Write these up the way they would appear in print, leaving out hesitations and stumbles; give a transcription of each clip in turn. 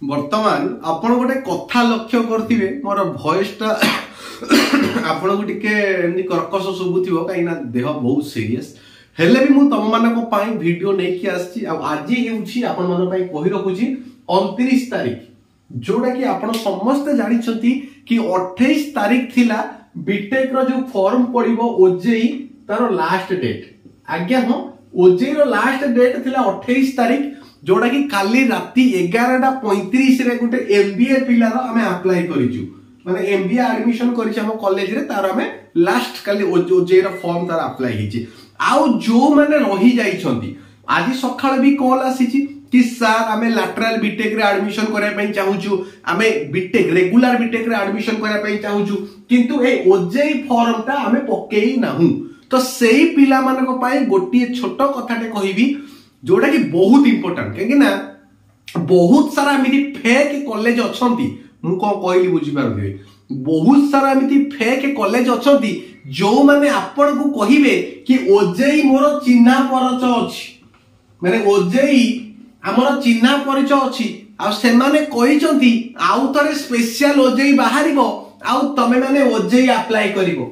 बर्तमान आपण गोटे कथा लक्ष्य करथिबे मोर वॉइस टा आपण को टिके एमनी कर्कश सुबुथिबो काई ना देह बहुत सीरियस हेले भी मु तम मानक पई वीडियो नै कि आछि आज हेउछि आपण मन पई कहि रखुछि 29 तारिख जोडा कि आपण समस्त जानि छथि कि 28 तारिख थिला बीटेक रो जो फॉर्म पड़िबो ओजेई तारो लास्ट डेट आज्ञा हो ओजेई रो लास्ट डेट थिला 28 तारिख जोडा कि काली राती 11:35 रे गुटे एमबीए पिलार हमें अप्लाई करिछु माने एमबीए एडमिशन करिछ हम कॉलेज रे तार हमें लास्ट काली ओजेई रो फॉर्म तार अप्लाई हिची आउ जो माने रही जाई छथि आज सखाळ भी कॉल आसीची कि सर हमें लैटरल बीटेक रे एडमिशन करे पई चाहूछु हमें बीटेक रेगुलर बीटेक रे एडमिशन करे पई चाहूछु किंतु ए ओजेई फॉर्म ता हमें पकेई नाहु तो सेही पिला मानको पई गोटी छोटो कथाटे कहिबी जोड़ा कि बहुत इंपोर्टेंट कहीं ना बहुत सारा एमती फेक कॉलेज अछंती मु को कहली बुझी पारबे बहुत सारा एमती फेक कॉलेज अछंती जो माने आपण को कहिबे कि ओजेई मोर चिन्हा परच अछि माने ओजेई हमर चिन्हा परिचय अछि आ से माने कहिचंती आउ तरे स्पेशल ओजेई बाहरिबो आउ तमे माने ओजेई अप्लाई करिवो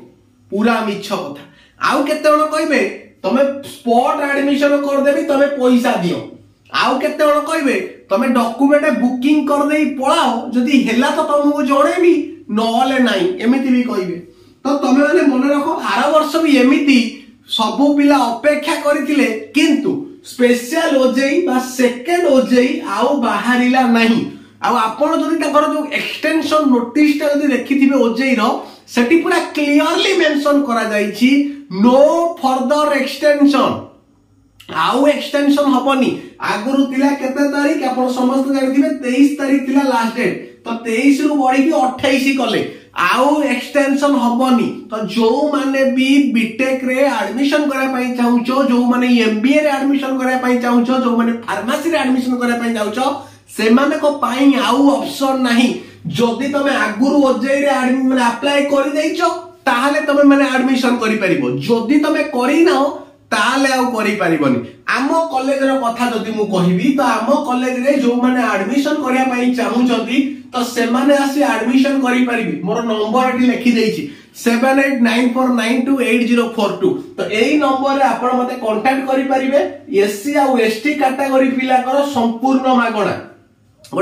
पूरा मिछ कथा आउ केते जण कहिबे तमे स्पॉट एडमिशन कर देबी तमे पैसा दियो आउ केते जण कहिबे तमे डॉक्यूमेंट बुकिंग कर देई पळाओ जदी हेला तो तुमको जणेबी नहले नाही एमिति भी कहिबे तो तमे माने मन रखो आर वर्ष भी एमिति सबु पिला अपेक्षा करिथिले किंतु स्पेशल ओजेई बा सेकंड ओजेई आउ बाहरिला नाही आउ आपण जदी तकर जो एक्सटेंशन नोटिस ता जदी देखिथिबे ओजेई रो सेटी पूरा क्लियरली मेंशन करा जाईची नो फर्दर एक्सटेंशन आउ एक्सटेंशन हबनी आगुरु तिला केते तारीख आपण समस्त जानिथिबे 23 तारीख तिला लास्ट डेट तो 23 रु बढी की 28 कले आउ एक्सटेंशन हबनी तो जो माने भी बीटेक रे एडमिशन करे पई चाहूचो जो माने एमबीए रे एडमिशन करे पई चाहूचो जो माने फार्मेसी रे एडमिशन करे पई चाहूचो से माने को पई आउ ऑप्शन नाही जदी तमे आगुरु ओजेई रे माने अप्लाई करि देइचो ताहले तमे माने एडमिशन करि परिबो जदी तमे करि ना ताहले आउ करि परिबोनी आमो कॉलेज रो कथा जदी मु कहिबी तो आमो कॉलेज रे जो माने एडमिशन करिया पई चाहूचंती तो से माने आसी एडमिशन करि परिबी मोर नंबर एटी लिखि देइची 7894928042 तो एई नंबर रे आपण मते कांटेक्ट करि परिबे एससी आ एसटी कैटेगरी पिला कर संपूर्ण मागणा